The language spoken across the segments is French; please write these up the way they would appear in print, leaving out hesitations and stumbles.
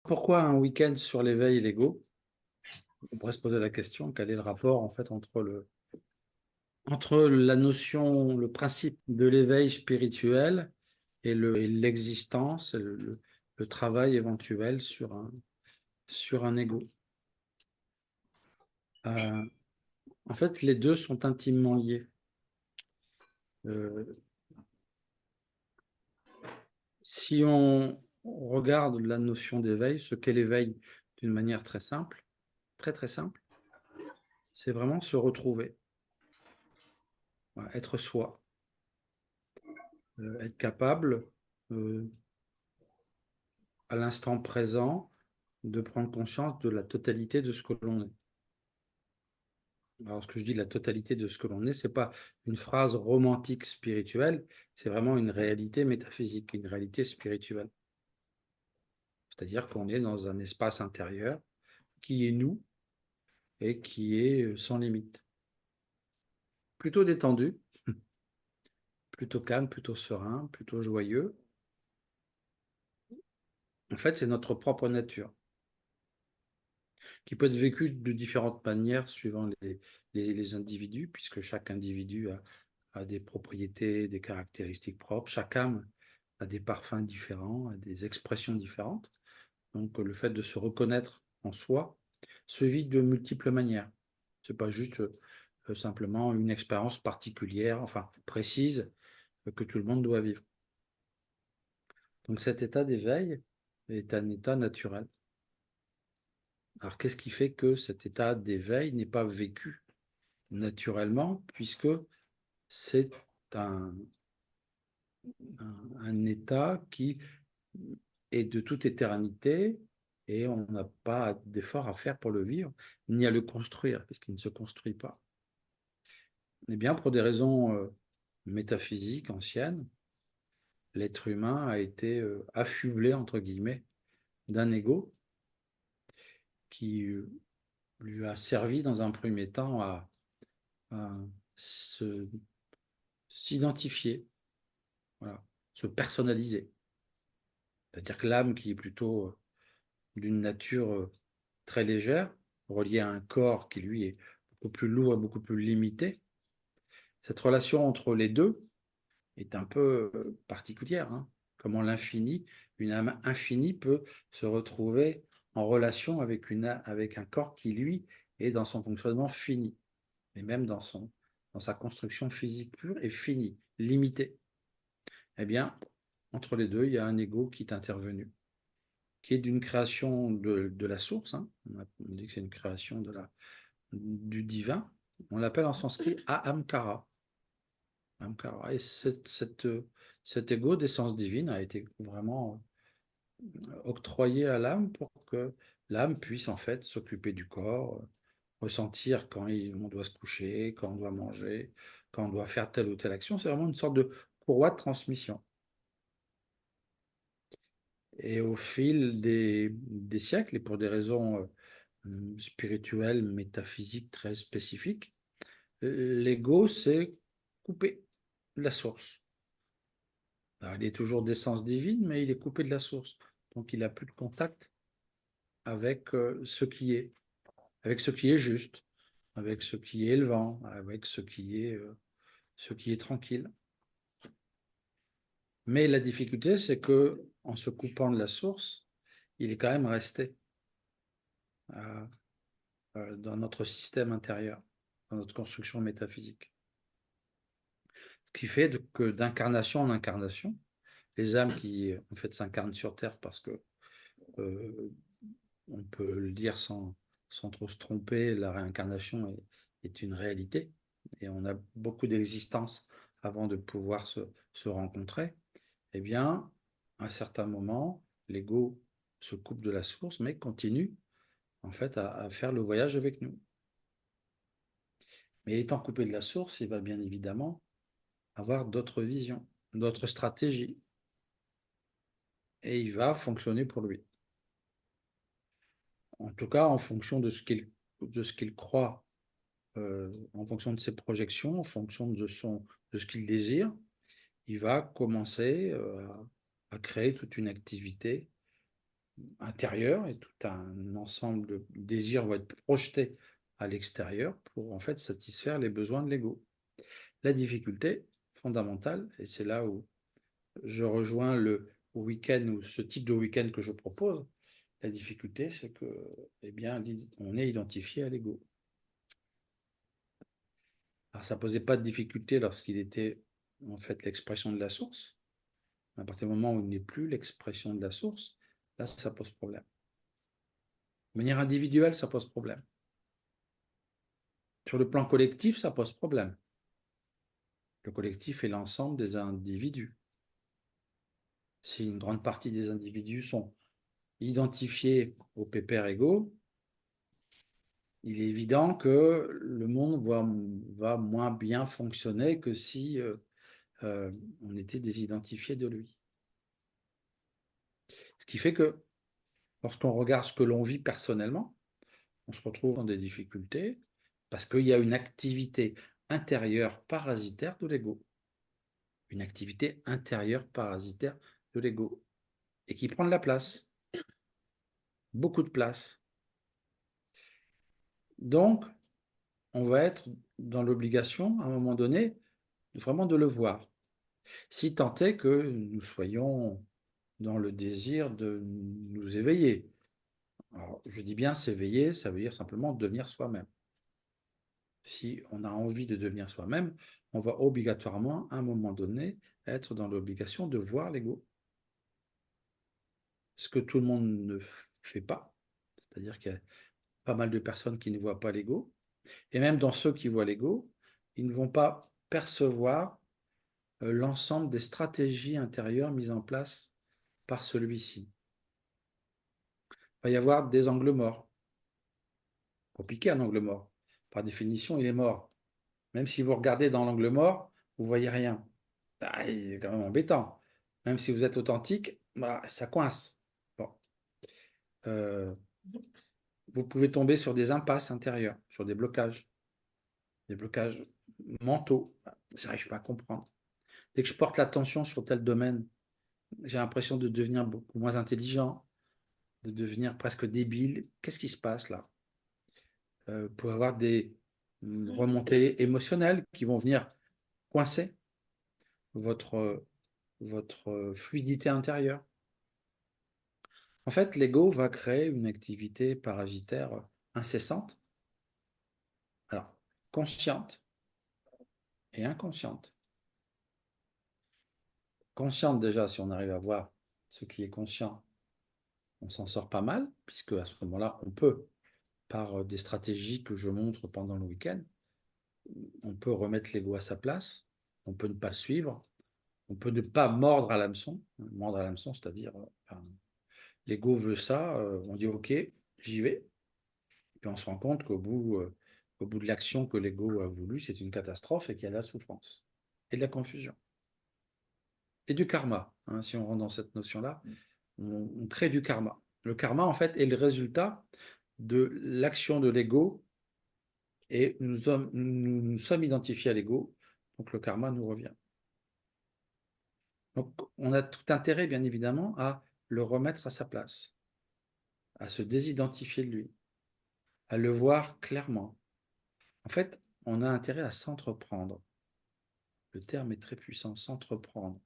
Pourquoi un week-end sur l'éveil et l'ego? On pourrait se poser la question, quel est le rapport en fait entre la notion, le principe de l'éveil spirituel et l'existence, le travail éventuel sur un ego. Euh, En fait, les deux sont intimement liés. Euh, Si on regarde la notion d'éveil, ce qu'est l'éveil d'une manière très simple, très très simple, c'est vraiment se retrouver, voilà, être soi, être capable euh, à l'instant présent de prendre conscience de la totalité de ce que l'on est. Alors, ce que je dis, la totalité de ce que l'on est, ce n'est pas une phrase romantique spirituelle, c'est vraiment une réalité métaphysique, une réalité spirituelle. C'est-à-dire qu'on est dans un espace intérieur qui est nous et qui est sans limite. Plutôt détendu, plutôt calme, plutôt serein, plutôt joyeux. En fait, c'est notre propre nature, qui peut être vécue de différentes manières suivant les individus, puisque chaque individu a des propriétés, des caractéristiques propres. Chaque âme a des parfums différents, a des expressions différentes. Donc, le fait de se reconnaître en soi se vit de multiples manières. Ce n'est pas juste simplement une expérience particulière, enfin précise, que tout le monde doit vivre. Donc, cet état d'éveil est un état naturel. Alors, qu'est-ce qui fait que cet état d'éveil n'est pas vécu naturellement, puisque c'est un, un état qui est de toute éternité et on n'a pas d'effort à faire pour le vivre, ni à le construire, puisqu'il ne se construit pas. Eh bien, pour des raisons métaphysiques anciennes, l'être humain a été affublé, entre guillemets, d'un ego qui lui a servi dans un premier temps à s'identifier, voilà, se personnaliser. C'est-à-dire que l'âme qui est plutôt d'une nature très légère, reliée à un corps qui, lui, est beaucoup plus lourd et beaucoup plus limité, cette relation entre les deux est un peu particulière. Hein. Comment l'infini, une âme infinie peut se retrouver en relation avec, avec un corps qui, lui, est dans son fonctionnement fini, et même dans sa construction physique pure est fini, limité. Eh bien, entre les deux, il y a un ego qui est intervenu, qui est d'une création de la source. Hein. On dit que c'est une création du divin. On l'appelle en sanskrit Ahamkara. Ahamkara. Et cet ego d'essence divine a été vraiment octroyé à l'âme pour que l'âme puisse en fait s'occuper du corps, ressentir quand on doit se coucher, quand on doit manger, quand on doit faire telle ou telle action. C'est vraiment une sorte de courroie de transmission. Et au fil des siècles, et pour des raisons spirituelles, métaphysiques très spécifiques, l'ego s'est coupé de la source. Alors, il est toujours d'essence divine, mais il est coupé de la source. Donc, il n'a plus de contact avec avec ce qui est juste, avec ce qui est élevant, avec ce qui est tranquille. Mais la difficulté, c'est que en se coupant de la source, il est quand même resté euh, dans notre système intérieur, dans notre construction métaphysique. Ce qui fait que d'incarnation en incarnation, les âmes qui en fait s'incarnent sur Terre parce que euh, on peut le dire sans trop se tromper, la réincarnation est une réalité et on a beaucoup d'existences avant de pouvoir se rencontrer. Eh bien, à un certain moment, l'ego se coupe de la source, mais continue en fait à faire le voyage avec nous. Mais étant coupé de la source, il va bien évidemment avoir d'autres visions, d'autres stratégies, et il va fonctionner pour lui. En tout cas, en fonction de ce qu'il croit, en fonction de ses projections, en fonction de ce qu'il désire, il va commencer à créer toute une activité intérieur et tout un ensemble de désirs vont être projetés à l'extérieur pour en fait satisfaire les besoins de l'ego. La difficulté fondamentale, et c'est là où je rejoins le week-end ou ce type de week-end que je propose, la difficulté c'est que eh bien, on est identifié à l'ego. Alors ça ne posait pas de difficulté lorsqu'il était en fait l'expression de la source. À partir du moment où il n'est plus l'expression de la source, là ça pose problème. De manière individuelle, ça pose problème. Sur le plan collectif, ça pose problème. Le collectif est l'ensemble des individus. Si une grande partie des individus sont identifiés aux pépères égaux, il est évident que le monde va moins bien fonctionner que si on était désidentifié de lui. Ce qui fait que lorsqu'on regarde ce que l'on vit personnellement, on se retrouve dans des difficultés parce qu'il y a une activité intérieure parasitaire de l'ego. Une activité intérieure parasitaire de l'ego et qui prend de la place, beaucoup de place. Donc, on va être dans l'obligation, à un moment donné, vraiment de le voir. Si tant est que nous soyons dans le désir de nous éveiller. Alors, je dis bien s'éveiller, ça veut dire simplement devenir soi-même. Si on a envie de devenir soi-même, on va obligatoirement, à un moment donné, être dans l'obligation de voir l'ego. Ce que tout le monde ne fait pas. C'est-à-dire qu'il y a pas mal de personnes qui ne voient pas l'ego. Et même dans ceux qui voient l'ego, ils ne vont pas percevoir l'ensemble des stratégies intérieures mises en place par celui-ci. Il va y avoir des angles morts. Pour piquer un angle mort, par définition, il est mort. Même si vous regardez dans l'angle mort, vous ne voyez rien. Ah, il est quand même embêtant. Même si vous êtes authentique, bah, ça coince. Bon. Vous pouvez tomber sur des impasses intérieures, sur des blocages mentaux. Je n'arrive pas à comprendre. Dès que je porte l'attention sur tel domaine, j'ai l'impression de devenir beaucoup moins intelligent, de devenir presque débile. Qu'est-ce qui se passe là? Pour avoir des remontées émotionnelles qui vont venir coincer votre, votre fluidité intérieure. En fait, l'ego va créer une activité parasitaire incessante, alors consciente et inconsciente. Consciente déjà, si on arrive à voir ce qui est conscient, on s'en sort pas mal, puisque à ce moment-là, on peut, par des stratégies que je montre pendant le week-end, on peut remettre l'ego à sa place, on peut ne pas le suivre, on peut ne pas mordre à l'hameçon. Mordre à l'hameçon, c'est-à-dire, l'ego veut ça, on dit ok, j'y vais. Et puis on se rend compte au bout de l'action que l'ego a voulu, c'est une catastrophe et qu'il y a de la souffrance et de la confusion. Et du karma, hein, si on rentre dans cette notion-là, on crée du karma. Le karma, en fait, est le résultat de l'action de l'ego et nous sommes identifiés à l'ego, donc le karma nous revient. Donc on a tout intérêt, bien évidemment, à le remettre à sa place, à se désidentifier de lui, à le voir clairement. En fait, on a intérêt à s'entreprendre. Le terme est très puissant, s'entreprendre.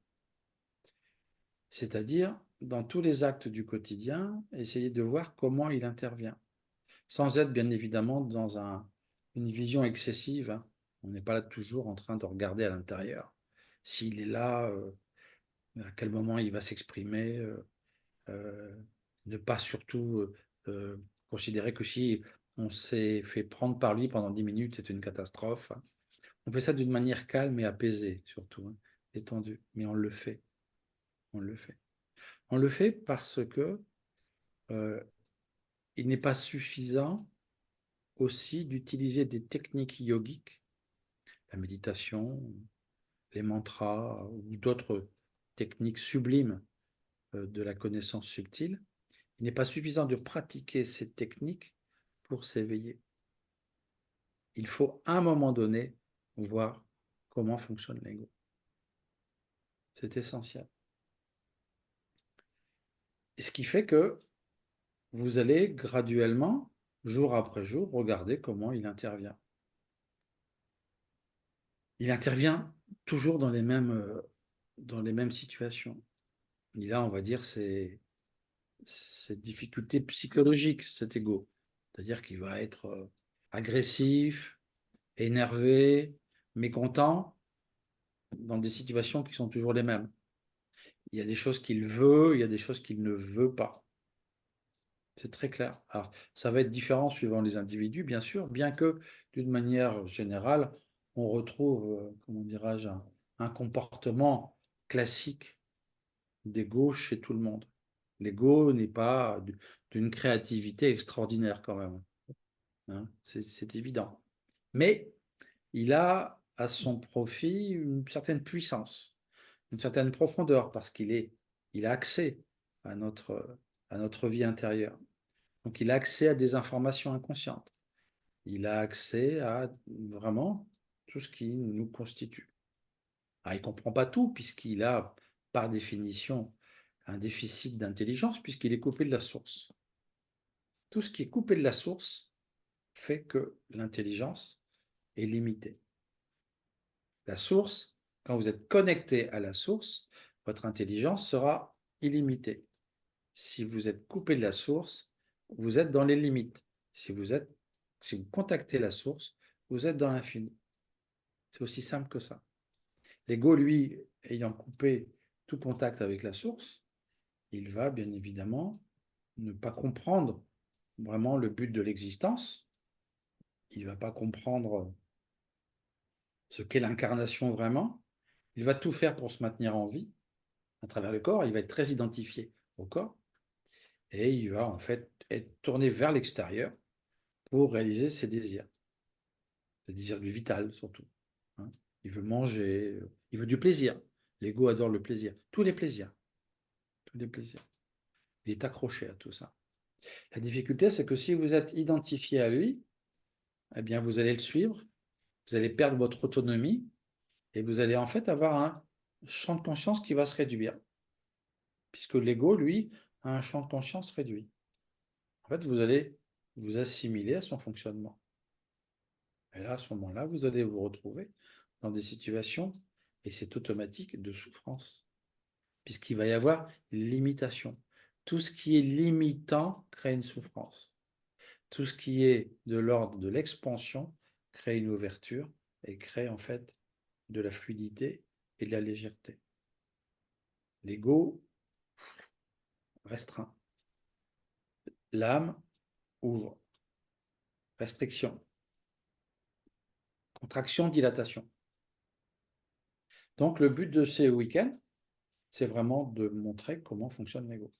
C'est-à-dire, dans tous les actes du quotidien, essayer de voir comment il intervient, sans être bien évidemment dans une vision excessive. Hein. On n'est pas là toujours en train de regarder à l'intérieur. S'il est là, à quel moment il va s'exprimer, ne pas surtout considérer que si on s'est fait prendre par lui pendant 10 minutes, c'est une catastrophe. On fait ça d'une manière calme et apaisée, surtout, hein, détendue, mais on le fait. On le fait. On le fait parce que il n'est pas suffisant aussi d'utiliser des techniques yogiques, la méditation, les mantras ou d'autres techniques sublimes de la connaissance subtile. Il n'est pas suffisant de pratiquer ces techniques pour s'éveiller. Il faut à un moment donné voir comment fonctionne l'ego. C'est essentiel. Et ce qui fait que vous allez graduellement, jour après jour, regarder comment il intervient. Il intervient toujours dans les mêmes situations. Il a, on va dire, ces difficultés psychologiques, cet ego. C'est-à-dire qu'il va être agressif, énervé, mécontent, dans des situations qui sont toujours les mêmes. Il y a des choses qu'il veut, il y a des choses qu'il ne veut pas. C'est très clair. Alors, ça va être différent suivant les individus, bien sûr, bien que d'une manière générale, on retrouve, comment dirais-je, un comportement classique d'ego chez tout le monde. L'ego n'est pas d'une créativité extraordinaire quand même, hein, c'est évident. Mais il a à son profit une certaine puissance, une certaine profondeur, parce il a accès à notre vie intérieure. Donc il a accès à des informations inconscientes. Il a accès à vraiment tout ce qui nous constitue. Alors, il ne comprend pas tout, puisqu'il a, par définition, un déficit d'intelligence, puisqu'il est coupé de la source. Tout ce qui est coupé de la source fait que l'intelligence est limitée. La source, quand vous êtes connecté à la source, votre intelligence sera illimitée. Si vous êtes coupé de la source, vous êtes dans les limites. Si vous contactez la source, vous êtes dans l'infini. C'est aussi simple que ça. L'ego, lui, ayant coupé tout contact avec la source, il va bien évidemment ne pas comprendre vraiment le but de l'existence. Il ne va pas comprendre ce qu'est l'incarnation vraiment. Il va tout faire pour se maintenir en vie à travers le corps. Il va être très identifié au corps et il va en fait être tourné vers l'extérieur pour réaliser ses désirs du vital surtout, hein. Il veut manger, il veut du plaisir. L'ego adore le plaisir, tous les plaisirs, tous les plaisirs. Il est accroché à tout ça. La difficulté, c'est que si vous êtes identifié à lui, eh bien, vous allez le suivre, vous allez perdre votre autonomie et vous allez en fait avoir un champ de conscience qui va se réduire, puisque l'ego, lui, a un champ de conscience réduit. En fait, vous allez vous assimiler à son fonctionnement. Et là, à ce moment-là, vous allez vous retrouver dans des situations, et c'est automatique, de souffrance, puisqu'il va y avoir limitation. Tout ce qui est limitant crée une souffrance. Tout ce qui est de l'ordre de l'expansion crée une ouverture et crée en fait de la fluidité et de la légèreté. L'ego restreint. L'âme ouvre. Restriction. Contraction, dilatation. Donc le but de ces week-ends, c'est vraiment de montrer comment fonctionne l'ego.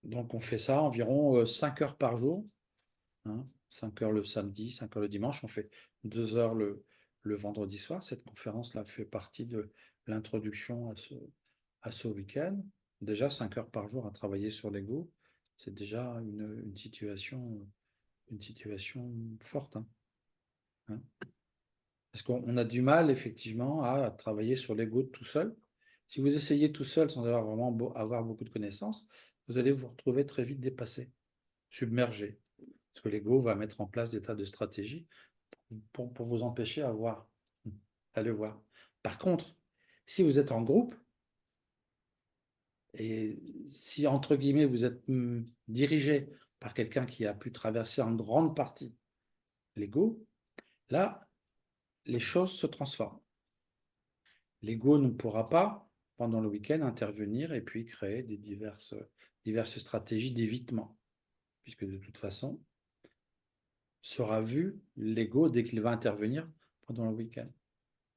Donc on fait ça environ 5 heures par jour, hein, 5 heures le samedi, 5 heures le dimanche, on fait 2 heures le vendredi soir. Cette conférence-là fait partie de l'introduction à ce week-end. Déjà 5 heures par jour à travailler sur l'ego, c'est déjà une situation forte, hein, hein. Parce qu'on a du mal effectivement à travailler sur l'ego tout seul. Si vous essayez tout seul sans avoir vraiment avoir beaucoup de connaissances, vous allez vous retrouver très vite dépassé, submergé. Parce que l'ego va mettre en place des tas de stratégies pour vous empêcher à le voir. Par contre, si vous êtes en groupe, et si, entre guillemets, vous êtes dirigé par quelqu'un qui a pu traverser en grande partie l'ego, là, les choses se transforment. L'ego ne pourra pas, pendant le week-end, intervenir et puis créer des diverses stratégies d'évitement, puisque de toute façon, sera vu l'ego dès qu'il va intervenir pendant le week-end.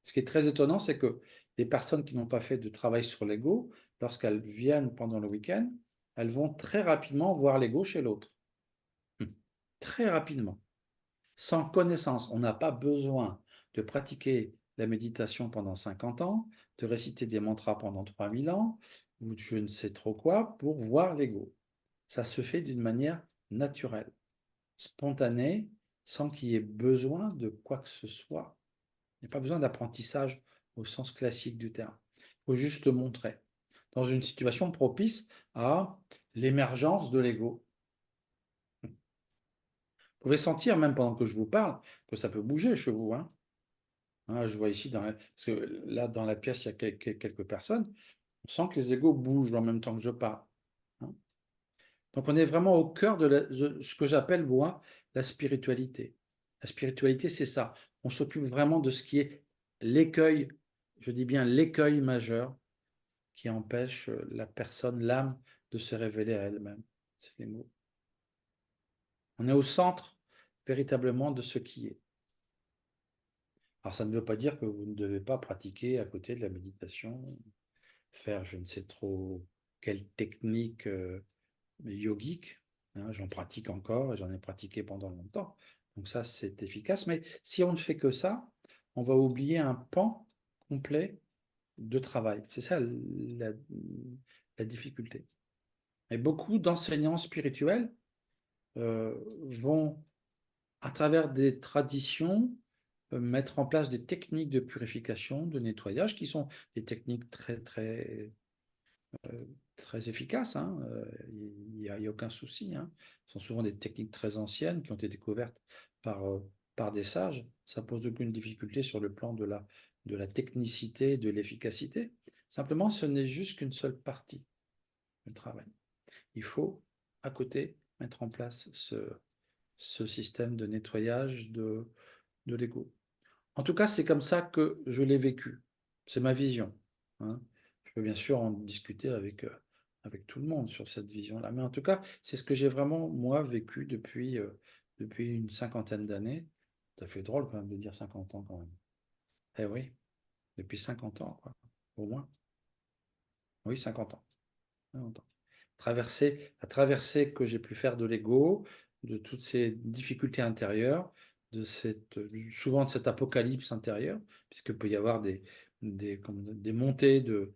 Ce qui est très étonnant, c'est que les personnes qui n'ont pas fait de travail sur l'ego, lorsqu'elles viennent pendant le week-end, elles vont très rapidement voir l'ego chez l'autre. Très rapidement. Sans connaissance. On n'a pas besoin de pratiquer la méditation pendant 50 ans, de réciter des mantras pendant 3000 ans, ou je ne sais trop quoi, pour voir l'ego. Ça se fait d'une manière naturelle, spontanée, sans qu'il y ait besoin de quoi que ce soit. Il n'y a pas besoin d'apprentissage au sens classique du terme. Il faut juste montrer. dans une situation propice à l'émergence de l'ego. Vous pouvez sentir, même pendant que je vous parle, que ça peut bouger chez vous. Hein. Hein, je vois ici, parce que là, dans la pièce, il y a quelques personnes. On sent que les égos bougent en même temps que je parle. Hein. Donc, on est vraiment au cœur de ce que j'appelle, moi, la spiritualité. La spiritualité, c'est ça. On s'occupe vraiment de ce qui est l'écueil, je dis bien l'écueil majeur, qui empêche la personne, l'âme, de se révéler à elle-même. C'est les mots. On est au centre, véritablement, de ce qui est. Alors, ça ne veut pas dire que vous ne devez pas pratiquer à côté de la méditation, faire je ne sais trop quelle technique yogique. Hein, j'en pratique encore et j'en ai pratiqué pendant longtemps. Donc ça, c'est efficace. Mais si on ne fait que ça, on va oublier un pan complet de travail. C'est ça la difficulté. Et beaucoup d'enseignants spirituels vont, à travers des traditions, mettre en place des techniques de purification, de nettoyage, qui sont des techniques très efficaces. Hein. Il n'y a aucun souci. Hein. Ce sont souvent des techniques très anciennes qui ont été découvertes par des sages. Ça pose aucune difficulté sur le plan de la technicité, de l'efficacité. Simplement, ce n'est juste qu'une seule partie du travail. Il faut, à côté, mettre en place ce système de nettoyage de l'ego. En tout cas, c'est comme ça que je l'ai vécu. C'est ma vision. Hein. Je peux bien sûr en discuter avec tout le monde sur cette vision-là. Mais en tout cas, c'est ce que j'ai vraiment, moi, vécu depuis une cinquantaine d'années. Ça fait drôle quand même de dire 50 ans quand même. Eh oui, depuis 50 ans, quoi. Au moins. Oui, 50 ans. 50 ans. La traversée que j'ai pu faire de l'ego, de toutes ces difficultés intérieures, souvent de cette apocalypse intérieure, puisqu'il peut y avoir des montées de,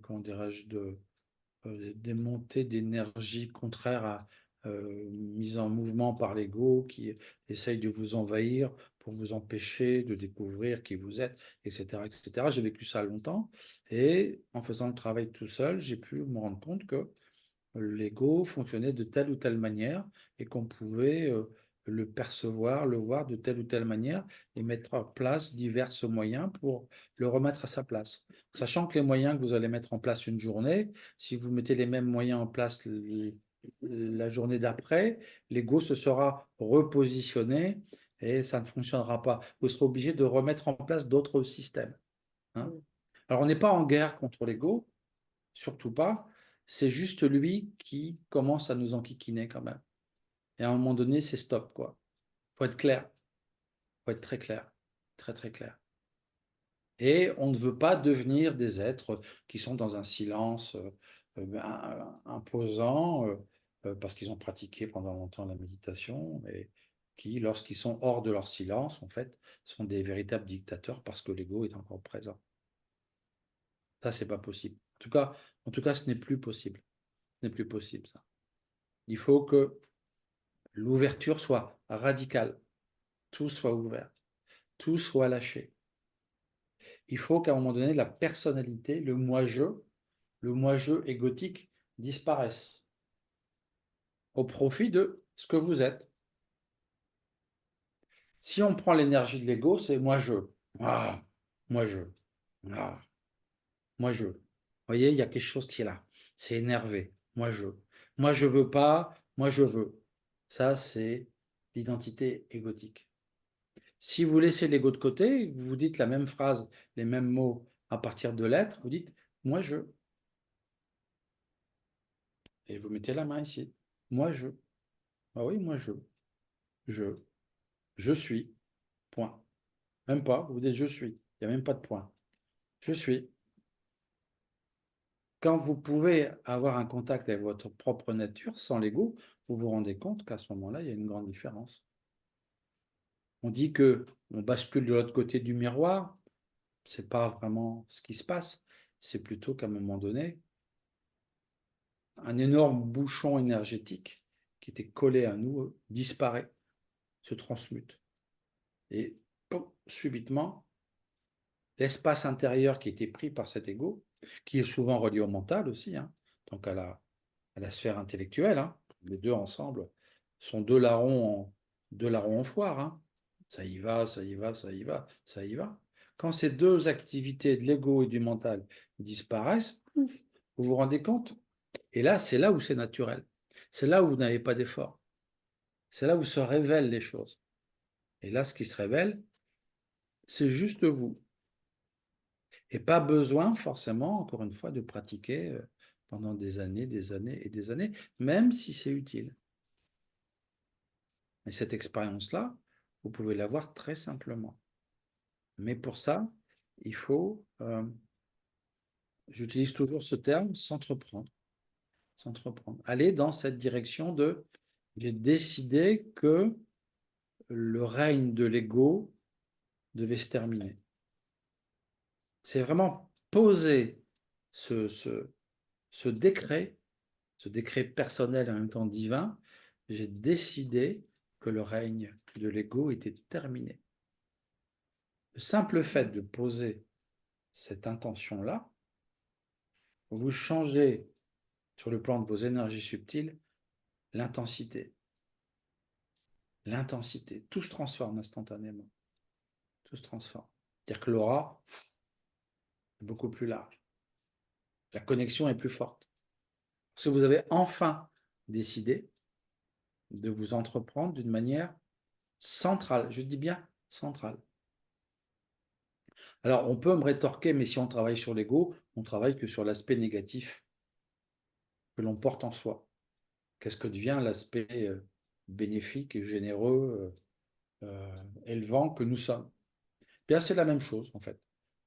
comment dirais-je, des montées d'énergie contraires mises en mouvement par l'ego qui essaye de vous envahir pour vous empêcher de découvrir qui vous êtes, etc., etc. J'ai vécu ça longtemps et en faisant le travail tout seul, j'ai pu me rendre compte que l'ego fonctionnait de telle ou telle manière et qu'on pouvait le percevoir, le voir de telle ou telle manière et mettre en place divers moyens pour le remettre à sa place. Sachant que les moyens que vous allez mettre en place une journée, si vous mettez les mêmes moyens en place la journée d'après, l'ego se sera repositionné et ça ne fonctionnera pas. Vous serez obligé de remettre en place d'autres systèmes. Hein. Alors on n'est pas en guerre contre l'ego, surtout pas. C'est juste lui qui commence à nous enquiquiner quand même. Et à un moment donné, c'est stop, quoi. Faut être clair. Faut être très clair. Très, très clair. Et on ne veut pas devenir des êtres qui sont dans un silence imposant parce qu'ils ont pratiqué pendant longtemps la méditation et qui, lorsqu'ils sont hors de leur silence, en fait, sont des véritables dictateurs parce que l'ego est encore présent. Ça, c'est pas possible. En tout cas, ce n'est plus possible. Ce n'est plus possible, ça. Il faut que l'ouverture soit radicale, tout soit ouvert, tout soit lâché. Il faut qu'à un moment donné, la personnalité, le moi-je égotique disparaisse au profit de ce que vous êtes. Si on prend l'énergie de l'ego, c'est moi-je. Ah, moi-je. Ah, moi-je. Vous voyez, il y a quelque chose qui est là. C'est énervé. Moi-je. Moi, je veux pas. Moi, je veux. Ça, c'est l'identité égotique. Si vous laissez l'ego de côté, vous dites la même phrase, les mêmes mots à partir de l'être, vous dites moi je. Et vous mettez la main ici. Moi je. Ah oui, moi je. Je. Je suis. Point. Même pas, vous dites je suis. Il n'y a même pas de point. Je suis. Quand vous pouvez avoir un contact avec votre propre nature sans l'ego, vous vous rendez compte qu'à ce moment-là, il y a une grande différence. On dit que on bascule de l'autre côté du miroir. C'est pas vraiment ce qui se passe. C'est plutôt qu'à un moment donné, un énorme bouchon énergétique qui était collé à nous disparaît, se transmute. Et subitement, l'espace intérieur qui était pris par cet ego qui est souvent relié au mental aussi, hein, donc à la sphère intellectuelle. Hein. Les deux ensemble sont deux larrons en foire. Hein. Ça y va, ça y va, ça y va, ça y va. Quand ces deux activités de l'ego et du mental disparaissent, pouf, vous vous rendez compte? Et là, c'est là où c'est naturel. C'est là où vous n'avez pas d'effort. C'est là où se révèlent les choses. Et là, ce qui se révèle, c'est juste vous. Et pas besoin forcément, encore une fois, de pratiquer pendant des années et des années, même si c'est utile. Et cette expérience-là, vous pouvez l'avoir très simplement. Mais pour ça, il faut, j'utilise toujours ce terme, s'entreprendre. S'entreprendre. Aller dans cette direction de, j'ai décidé que le règne de l'ego devait se terminer. C'est vraiment poser ce, ce, ce décret personnel et en même temps divin, j'ai décidé que le règne de l'ego était terminé. Le simple fait de poser cette intention-là, vous changez sur le plan de vos énergies subtiles l'intensité. L'intensité, tout se transforme instantanément. Tout se transforme. C'est-à-dire que l'aura est beaucoup plus large. La connexion est plus forte. Parce que vous avez enfin décidé de vous entreprendre d'une manière centrale. Je dis bien centrale. Alors, on peut me rétorquer, mais si on travaille sur l'ego, on travaille que sur l'aspect négatif que l'on porte en soi. Qu'est-ce que devient l'aspect bénéfique et généreux, élevant que nous sommes? Bien, c'est la même chose, en fait.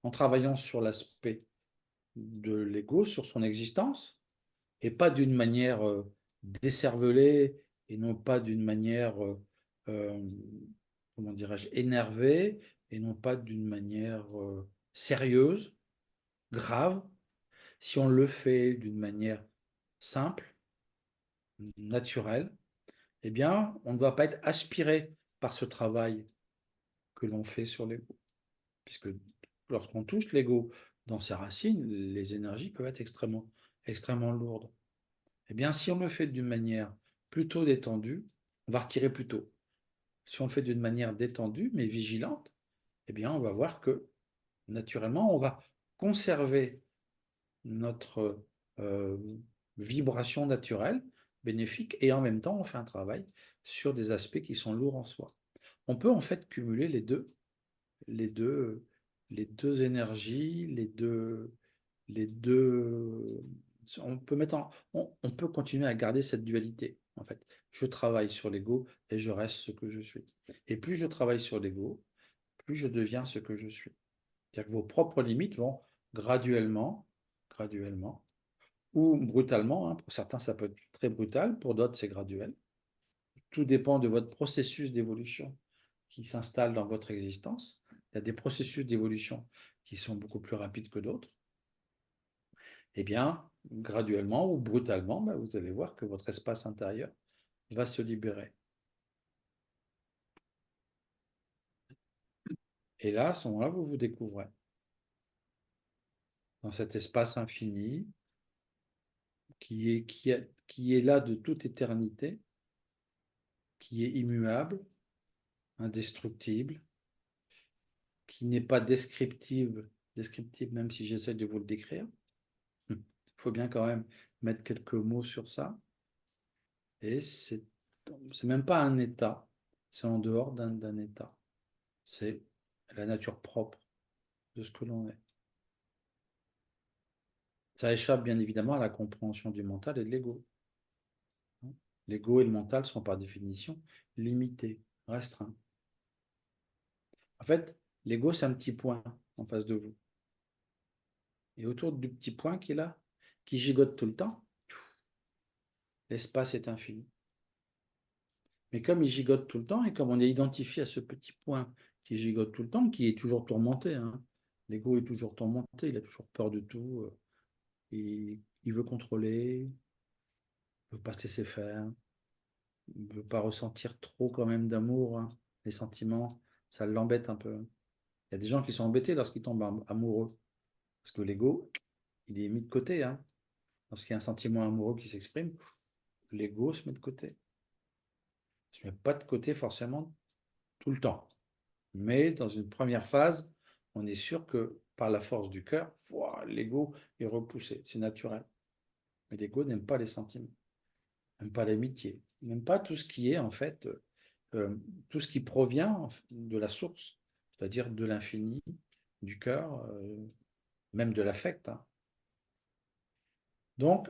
En travaillant sur l'aspect de l'ego, sur son existence, et pas d'une manière décervelée, et non pas d'une manière, euh, comment dirais-je, énervée, et non pas d'une manière sérieuse, grave, si on le fait d'une manière simple, naturelle, eh bien, on ne va pas être aspiré par ce travail que l'on fait sur l'ego. Puisque lorsqu'on touche l'ego dans ses racines, les énergies peuvent être extrêmement, extrêmement lourdes. Eh bien, si on le fait d'une manière plutôt détendue, on va retirer plus tôt. Si on le fait d'une manière détendue, mais vigilante, eh bien, on va voir que, naturellement, on va conserver notre euh, vibration naturelle, bénéfique, et en même temps, on fait un travail sur des aspects qui sont lourds en soi. On peut en fait cumuler les deux, les deux énergies, les deux. On peut on peut continuer à garder cette dualité. En fait, je travaille sur l'ego et je reste ce que je suis. Et plus je travaille sur l'ego, plus je deviens ce que je suis. C'est-à-dire que vos propres limites vont graduellement, graduellement, ou brutalement, hein, pour certains ça peut être très brutal, pour d'autres c'est graduel. Tout dépend de votre processus d'évolution qui s'installe dans votre existence. Il y a des processus d'évolution qui sont beaucoup plus rapides que d'autres. Eh bien, graduellement ou brutalement, vous allez voir que votre espace intérieur va se libérer. Et là, à ce moment-là, vous vous découvrez dans cet espace infini qui est là de toute éternité, qui est immuable, indestructible, qui n'est pas descriptible même si j'essaie de vous le décrire. Il faut bien quand même mettre quelques mots sur ça. Et c'est même pas un état, c'est en dehors d'un état. C'est la nature propre de ce que l'on est. Ça échappe bien évidemment à la compréhension du mental et de l'ego. L'ego et le mental sont par définition limités, restreints. En fait, l'ego, c'est un petit point en face de vous. Et autour du petit point qui est là, qui gigote tout le temps, l'espace est infini. Mais comme il gigote tout le temps, et comme on est identifié à ce petit point qui gigote tout le temps, qui est toujours tourmenté, hein, l'ego est toujours tourmenté, il a toujours peur de tout, il veut contrôler, il veut pas se laisser faire, il veut pas ressentir trop quand même d'amour, hein. Les sentiments, ça l'embête un peu. Il y a des gens qui sont embêtés lorsqu'ils tombent amoureux, parce que l'ego, il est mis de côté. Hein. Lorsqu'il y a un sentiment amoureux qui s'exprime, l'ego se met de côté. Il ne se met pas de côté forcément tout le temps. Mais dans une première phase, on est sûr que par la force du cœur, l'ego est repoussé. C'est naturel. Mais l'ego n'aime pas les sentiments, n'aime pas l'amitié, n'aime pas tout ce qui est en fait, tout ce qui provient de la source, c'est-à-dire de l'infini, du cœur, même de l'affect. Hein. Donc,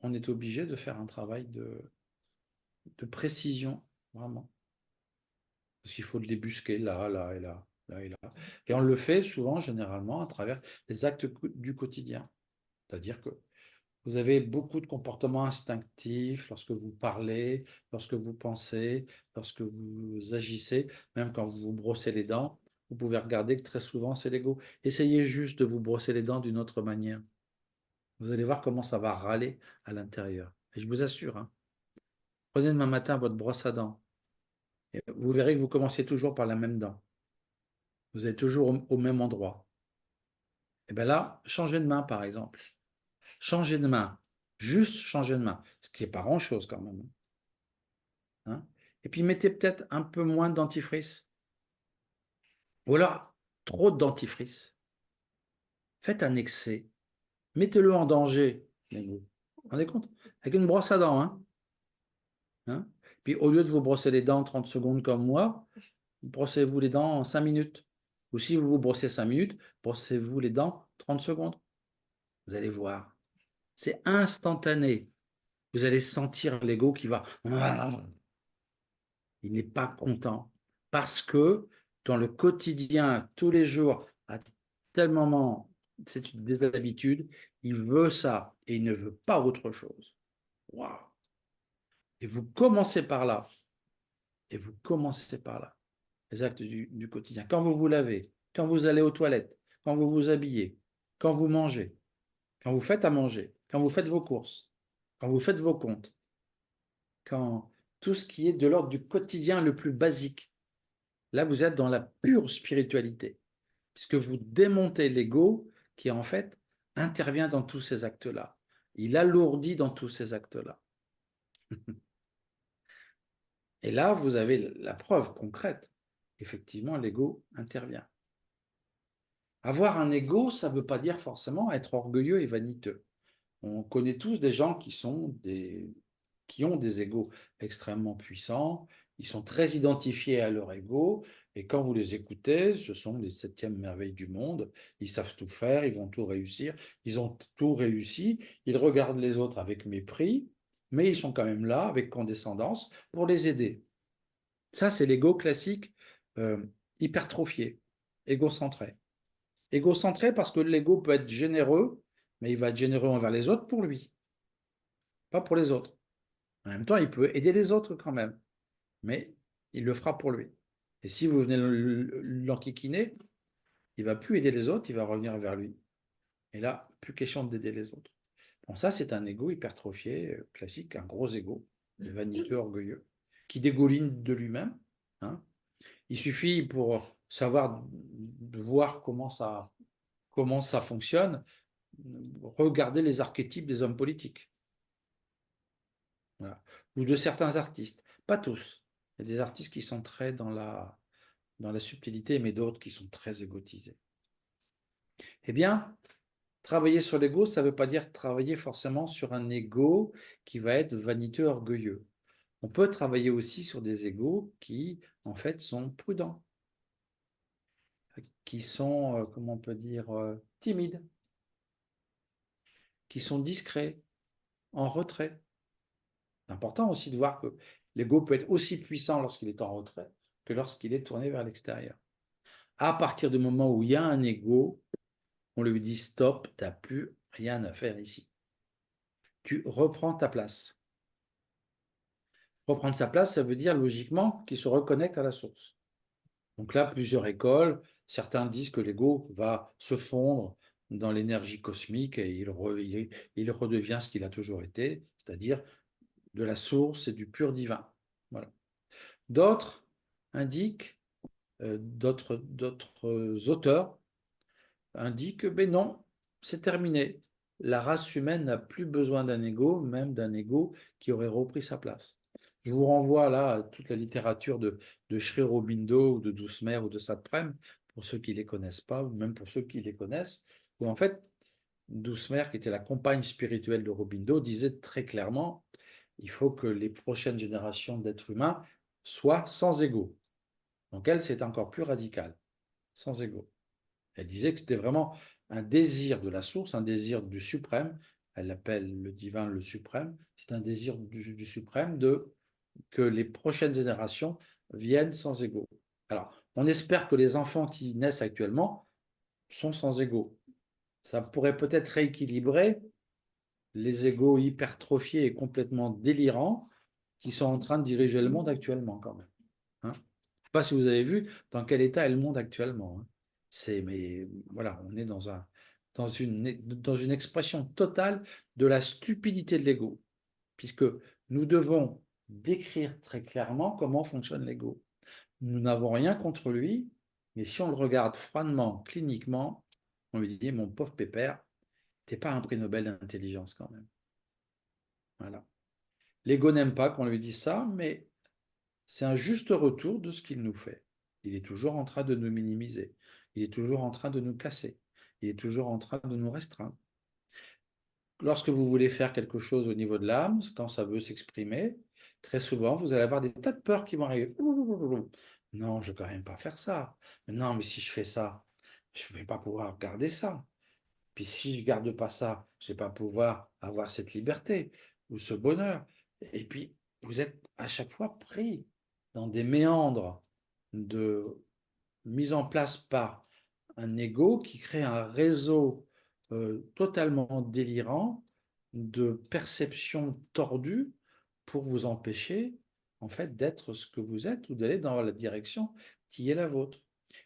on est obligé de faire un travail de précision, vraiment. Parce qu'il faut le débusquer là, là et là, là et là. Et on le fait souvent, généralement, à travers les actes du quotidien. C'est-à-dire que vous avez beaucoup de comportements instinctifs lorsque vous parlez, lorsque vous pensez, lorsque vous agissez, même quand vous vous brossez les dents. Vous pouvez regarder que très souvent, c'est l'ego. Essayez juste de vous brosser les dents d'une autre manière. Vous allez voir comment ça va râler à l'intérieur. Et je vous assure, hein, prenez demain matin votre brosse à dents. Et vous verrez que vous commencez toujours par la même dent. Vous êtes toujours au même endroit. Et bien là, changez de main, par exemple. Changez de main. Juste changer de main. Ce qui n'est pas grand-chose quand même. Hein. Et puis mettez peut-être un peu moins de dentifrice. Ou alors, trop de dentifrice. Faites un excès. Mettez-le en danger. Vous vous rendez compte? Avec une brosse à dents. Hein. Puis au lieu de vous brosser les dents 30 secondes comme moi, brossez-vous les dents en 5 minutes. Ou si vous vous brossez 5 minutes, brossez-vous les dents 30 secondes. Vous allez voir. C'est instantané. Vous allez sentir l'ego qui va. Il n'est pas content. Parce que dans le quotidien, tous les jours, à tel moment, c'est une des habitudes, il veut ça et il ne veut pas autre chose. Waouh! Et vous commencez par là. Et vous commencez par là. Les actes du quotidien. Quand vous vous lavez, quand vous allez aux toilettes, quand vous vous habillez, quand vous mangez, quand vous faites à manger, quand vous faites vos courses, quand vous faites vos comptes, quand tout ce qui est de l'ordre du quotidien le plus basique, là vous êtes dans la pure spiritualité, puisque vous démontez l'ego qui en fait intervient dans tous ces actes-là. Il alourdit dans tous ces actes-là. Et là, vous avez la preuve concrète. Effectivement, l'ego intervient. Avoir un ego, ça ne veut pas dire forcément être orgueilleux et vaniteux. On connaît tous des gens qui ont des égos extrêmement puissants, ils sont très identifiés à leur ego, et quand vous les écoutez, ce sont les septièmes merveilles du monde, ils savent tout faire, ils vont tout réussir, ils ont tout réussi, ils regardent les autres avec mépris, mais ils sont quand même là avec condescendance pour les aider. Ça, c'est l'ego classique hypertrophié, égocentré. Égocentré parce que l'ego peut être généreux, mais il va être généreux envers les autres pour lui, pas pour les autres. En même temps, il peut aider les autres quand même, mais il le fera pour lui. Et si vous venez l'enquiquiner, il va plus aider les autres, il va revenir vers lui. Et là, plus question d'aider les autres. Bon, ça, c'est un ego hypertrophié, classique, un gros ego, vaniteux, orgueilleux, qui dégouline de lui-même. Hein. Il suffit pour savoir, voir comment ça fonctionne, regarder les archétypes des hommes politiques. Voilà. Ou de certains artistes. Pas tous. Il y a des artistes qui sont très dans la subtilité, mais d'autres qui sont très égotisés. Eh bien, travailler sur l'ego, ça ne veut pas dire travailler forcément sur un ego qui va être vaniteux, orgueilleux. On peut travailler aussi sur des égos qui, en fait, sont prudents, qui sont, comment on peut dire, timides, qui sont discrets, en retrait. C'est important aussi de voir que l'ego peut être aussi puissant lorsqu'il est en retrait que lorsqu'il est tourné vers l'extérieur. À partir du moment où il y a un ego, on lui dit stop, tu n'as plus rien à faire ici. Tu reprends ta place. Reprendre sa place, ça veut dire logiquement qu'il se reconnecte à la source. Donc là, plusieurs écoles, certains disent que l'ego va se fondre dans l'énergie cosmique et il redevient ce qu'il a toujours été, c'est-à-dire de la source et du pur divin. Voilà. D'autres indiquent, d'autres auteurs indiquent, mais non, c'est terminé. La race humaine n'a plus besoin d'un ego, même d'un ego qui aurait repris sa place. Je vous renvoie là à toute la littérature de Sri Aurobindo ou de Doucemer ou de Satprem, pour ceux qui ne les connaissent pas, ou même pour ceux qui les connaissent, où en fait, Doucemer, qui était la compagne spirituelle de Aurobindo, disait très clairement, il faut que les prochaines générations d'êtres humains soient sans ego. Donc elle, c'est encore plus radical, sans ego. Elle disait que c'était vraiment un désir de la source, un désir du suprême. Elle appelle le divin le suprême. C'est un désir du suprême de que les prochaines générations viennent sans ego. Alors, on espère que les enfants qui naissent actuellement sont sans ego. Ça pourrait peut-être rééquilibrer les égos hypertrophiés et complètement délirants qui sont en train de diriger le monde actuellement quand même. Hein. Je ne sais pas si vous avez vu dans quel état est le monde actuellement. Hein. Mais voilà, on est dans une expression totale de la stupidité de l'ego, puisque nous devons décrire très clairement comment fonctionne l'ego. Nous n'avons rien contre lui, mais si on le regarde froidement, cliniquement, on lui dit, mon pauvre pépère, t'es pas un prix Nobel d'intelligence quand même. Voilà. L'ego n'aime pas qu'on lui dise ça, mais c'est un juste retour de ce qu'il nous fait. Il est toujours en train de nous minimiser. Il est toujours en train de nous casser. Il est toujours en train de nous restreindre. Lorsque vous voulez faire quelque chose au niveau de l'âme, quand ça veut s'exprimer, très souvent, vous allez avoir des tas de peurs qui vont arriver. Non, je ne vais quand même pas faire ça. Non, mais si je fais ça, je ne vais pas pouvoir garder ça. Puis si je ne garde pas ça, je ne vais pas pouvoir avoir cette liberté ou ce bonheur. Et puis, vous êtes à chaque fois pris dans des méandres de mise en place par un ego qui crée un réseau totalement délirant de perceptions tordues pour vous empêcher en fait d'être ce que vous êtes ou d'aller dans la direction qui est la vôtre.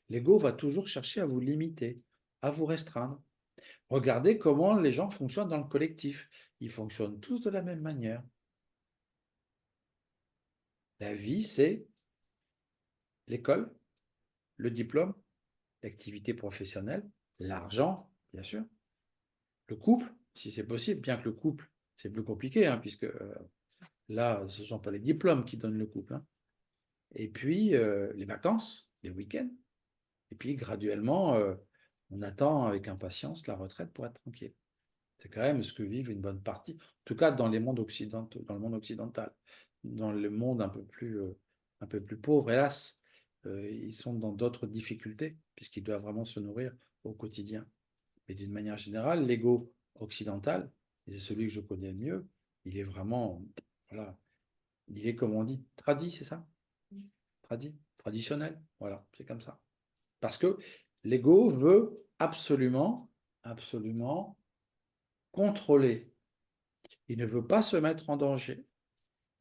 L'ego va toujours chercher à vous limiter, à vous restreindre. Regardez comment les gens fonctionnent dans le collectif. Ils fonctionnent tous de la même manière. La vie, c'est l'école, le diplôme, l'activité professionnelle, l'argent, bien sûr, le couple, si c'est possible, bien que le couple, c'est plus compliqué, hein, puisque là, ce ne sont pas les diplômes qui donnent le couple. Hein. Et puis, les vacances, les week-ends. Et puis, graduellement, on attend avec impatience la retraite pour être tranquille. C'est quand même ce que vivent une bonne partie, en tout cas dans les mondes occidentaux, dans le monde occidental. Dans le monde un peu plus pauvre, hélas, ils sont dans d'autres difficultés, puisqu'ils doivent vraiment se nourrir au quotidien. Mais d'une manière générale, l'ego occidental, et c'est celui que je connais le mieux, il est vraiment, voilà, il est comme on dit, tradit, c'est ça? Traditionnel, voilà, c'est comme ça. Parce que l'ego veut absolument, absolument contrôler. Il ne veut pas se mettre en danger.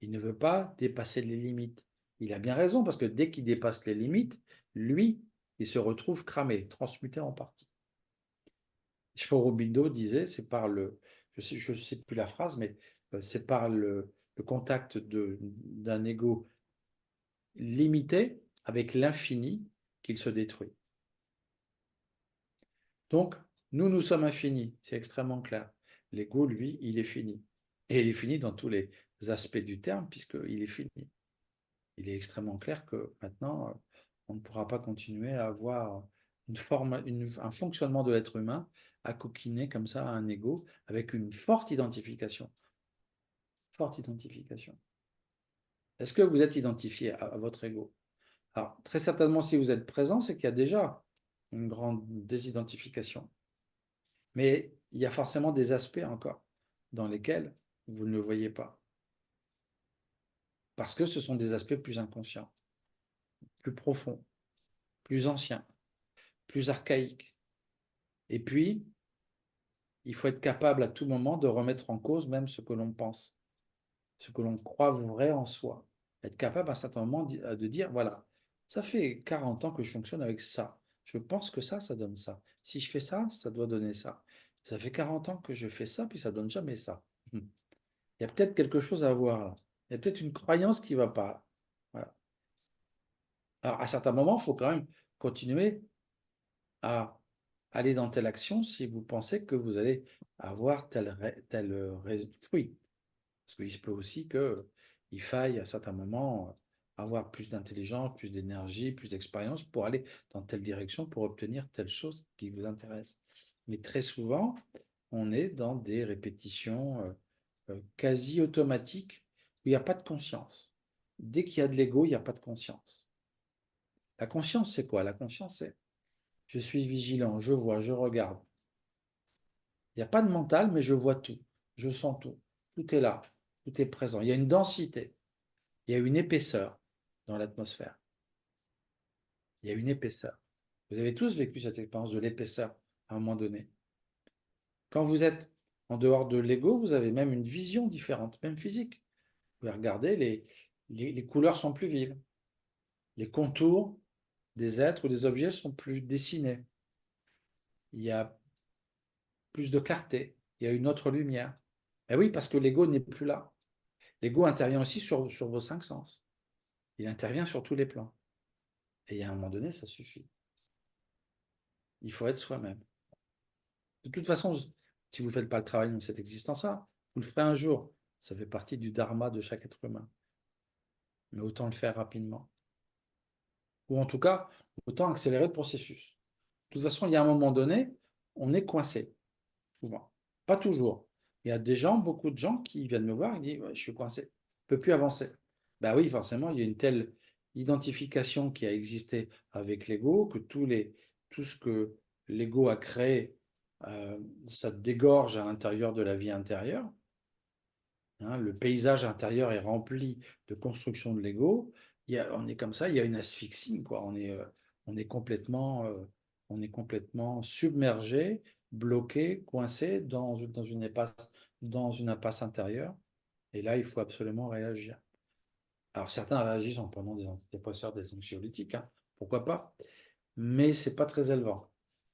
Il ne veut pas dépasser les limites. Il a bien raison, parce que dès qu'il dépasse les limites, lui, il se retrouve cramé, transmuté en partie. Aurobindo disait, c'est par le, je sais plus la phrase, mais c'est par le contact d'un ego limité avec l'infini qu'il se détruit. Donc, nous sommes infinis, c'est extrêmement clair. L'ego, lui, il est fini. Et il est fini dans tous les aspects du terme, puisqu'il est fini. Il est extrêmement clair que maintenant, on ne pourra pas continuer à avoir un fonctionnement de l'être humain à coquiner comme ça à un ego avec une forte identification. Forte identification. Est-ce que vous êtes identifié à votre ego? Alors, très certainement, si vous êtes présent, c'est qu'il y a déjà une grande désidentification. Mais il y a forcément des aspects encore dans lesquels vous ne le voyez pas. Parce que ce sont des aspects plus inconscients, plus profonds, plus anciens, plus archaïques. Et puis, il faut être capable à tout moment de remettre en cause même ce que l'on pense, ce que l'on croit vrai en soi. Être capable à un certain moment de dire, voilà, ça fait 40 ans que je fonctionne avec ça. Je pense que ça donne ça. Si je fais ça, ça doit donner ça. Ça fait 40 ans que je fais ça, puis ça donne jamais ça. Il y a peut-être quelque chose à voir là. Il y a peut-être une croyance qui ne va pas. Voilà. Alors, à certains moments, il faut quand même continuer à aller dans telle action si vous pensez que vous allez avoir tel fruit. Parce qu'il se peut aussi qu'il faille à certains moments avoir plus d'intelligence, plus d'énergie, plus d'expérience pour aller dans telle direction, pour obtenir telle chose qui vous intéresse. Mais très souvent, on est dans des répétitions quasi automatiques où il n'y a pas de conscience. Dès qu'il y a de l'ego, il n'y a pas de conscience. La conscience, c'est quoi? La conscience, c'est je suis vigilant, je vois, je regarde. Il n'y a pas de mental, mais je vois tout. Je sens tout. Tout est là. Tout est présent. Il y a une densité. Il y a une épaisseur dans l'atmosphère. Il y a une épaisseur. Vous avez tous vécu cette expérience de l'épaisseur à un moment donné. Quand vous êtes en dehors de l'ego, vous avez même une vision différente, même physique. Vous pouvez regarder, les couleurs sont plus vives. Les contours des êtres ou des objets sont plus dessinés. Il y a plus de clarté. Il y a une autre lumière. Et oui, parce que l'ego n'est plus là. L'ego intervient aussi sur vos cinq sens. Il intervient sur tous les plans. Et à un moment donné, ça suffit. Il faut être soi-même. De toute façon, si vous ne faites pas le travail dans cette existence-là, vous le ferez un jour. Ça fait partie du dharma de chaque être humain. Mais autant le faire rapidement. Ou en tout cas, autant accélérer le processus. De toute façon, il y a un moment donné, on est coincé. Souvent. Pas toujours. Il y a des gens, beaucoup de gens qui viennent me voir et disent ouais, je suis coincé, je ne peux plus avancer. Ben oui, forcément, il y a une telle identification qui a existé avec l'ego que tout ce que l'ego a créé, ça dégorge à l'intérieur de la vie intérieure. Hein, le paysage intérieur est rempli de construction de l'ego. On est comme ça, il y a une asphyxie, quoi. On est complètement submergé, bloqué, coincé dans une impasse intérieure. Et là, il faut absolument réagir. Alors, certains réagissent en prenant des antidépresseurs, des anxiolytiques, hein, pourquoi pas, mais c'est pas très élevant.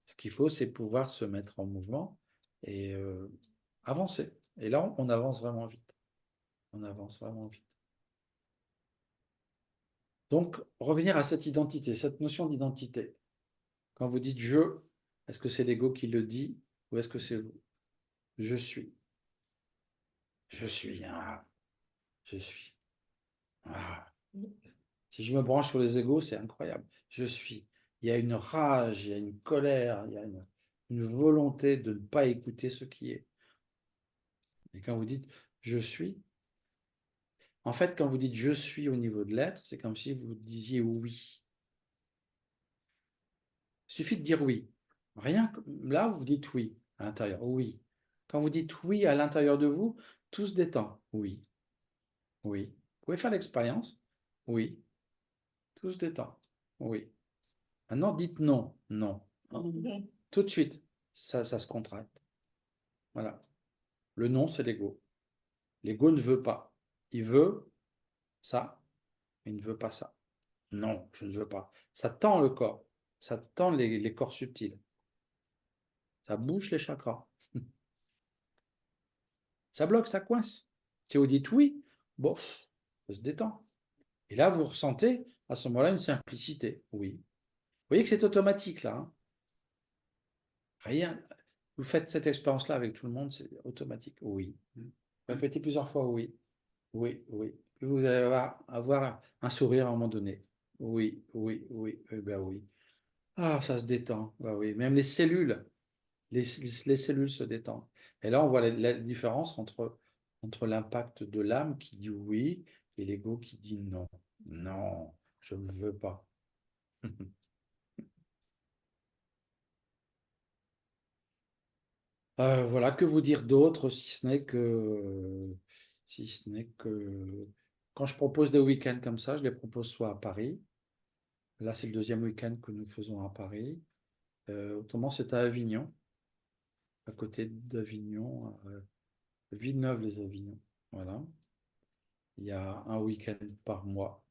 Ce qu'il faut, c'est pouvoir se mettre en mouvement et avancer. Et là, on avance vraiment vite. On avance vraiment vite. Donc, revenir à cette identité, cette notion d'identité. Quand vous dites je, est-ce que c'est l'ego qui le dit ou est-ce que c'est vous? Je suis. Je suis. Ah, je suis. Ah. Si je me branche sur les égos, c'est incroyable. Je suis. Il y a une rage, il y a une colère, il y a une volonté de ne pas écouter ce qui est. Et quand vous dites je suis, en fait, quand vous dites je suis au niveau de l'être, c'est comme si vous disiez oui. Il suffit de dire oui. Rien que là, vous dites oui à l'intérieur. Oui. Quand vous dites oui à l'intérieur de vous, tout se détend. Oui. Oui. Vous pouvez faire l'expérience. Oui. Tout se détend. Oui. Maintenant, dites non. Non. Tout de suite, ça se contracte. Voilà. Le non, c'est l'ego. L'ego ne veut pas. Il veut ça, mais il ne veut pas ça. Non, je ne veux pas. Ça tend le corps. Ça tend les corps subtils. Ça bouge les chakras. Ça bloque, ça coince. Si vous dites oui, bon, ça se détend. Et là, vous ressentez à ce moment-là une simplicité. Oui. Vous voyez que c'est automatique là. Hein. Rien. Vous faites cette expérience-là avec tout le monde, c'est automatique. Oui. Répétez plusieurs fois oui. Oui, oui. Puis vous allez avoir un sourire à un moment donné. Oui, oui, oui. Eh ben oui. Ah, ça se détend. Ben oui. Même les cellules, les cellules se détendent. Et là, on voit la différence entre l'impact de l'âme qui dit oui et l'ego qui dit non. Non, je ne veux pas. Voilà, que vous dire d'autre si ce n'est que quand je propose des week-ends comme ça, je les propose soit à Paris. Là, c'est le deuxième week-end que nous faisons à Paris. Autrement, c'est à Avignon, à côté d'Avignon, Villeneuve-les-Avignon. Voilà. Il y a un week-end par mois.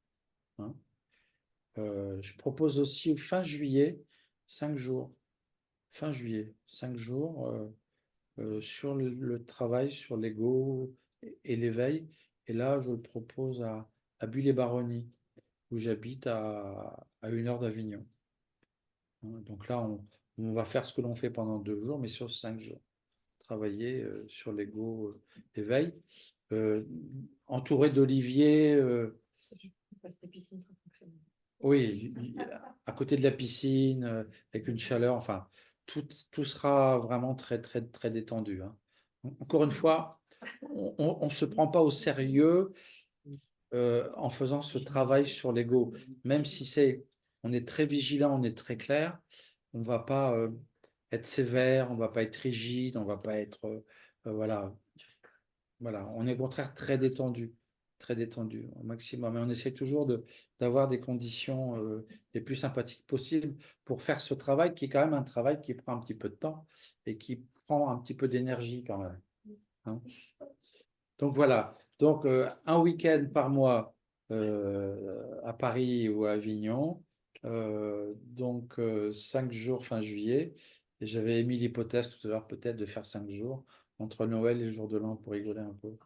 Hein. Je propose aussi fin juillet, 5 jours. Fin juillet, 5 jours sur le travail, sur l'ego et l'éveil. Et là, je le propose à Bulle-et-Baronnie, où j'habite à 1 heure d'Avignon. Hein. Donc là, On va faire ce que l'on fait pendant 2 jours, mais sur 5 jours. Travailler sur l'ego éveil. Entouré d'oliviers. Oui, à côté de la piscine, avec une chaleur, enfin, tout sera vraiment très, très, très détendu, hein. Encore une fois, on ne se prend pas au sérieux en faisant ce travail sur l'ego, même si on est très vigilant, on est très clair, on ne va pas être sévère, on ne va pas être rigide, on ne va pas être, voilà, voilà, on est au contraire très détendu au maximum. Et on essaie toujours d'avoir des conditions les plus sympathiques possibles pour faire ce travail qui est quand même un travail qui prend un petit peu de temps et qui prend un petit peu d'énergie quand même, hein. Donc voilà, donc un week-end par mois à Paris ou à Avignon, donc 5 jours fin juillet. Et j'avais émis l'hypothèse tout à l'heure peut-être de faire 5 jours entre Noël et le jour de l'an pour rigoler un peu.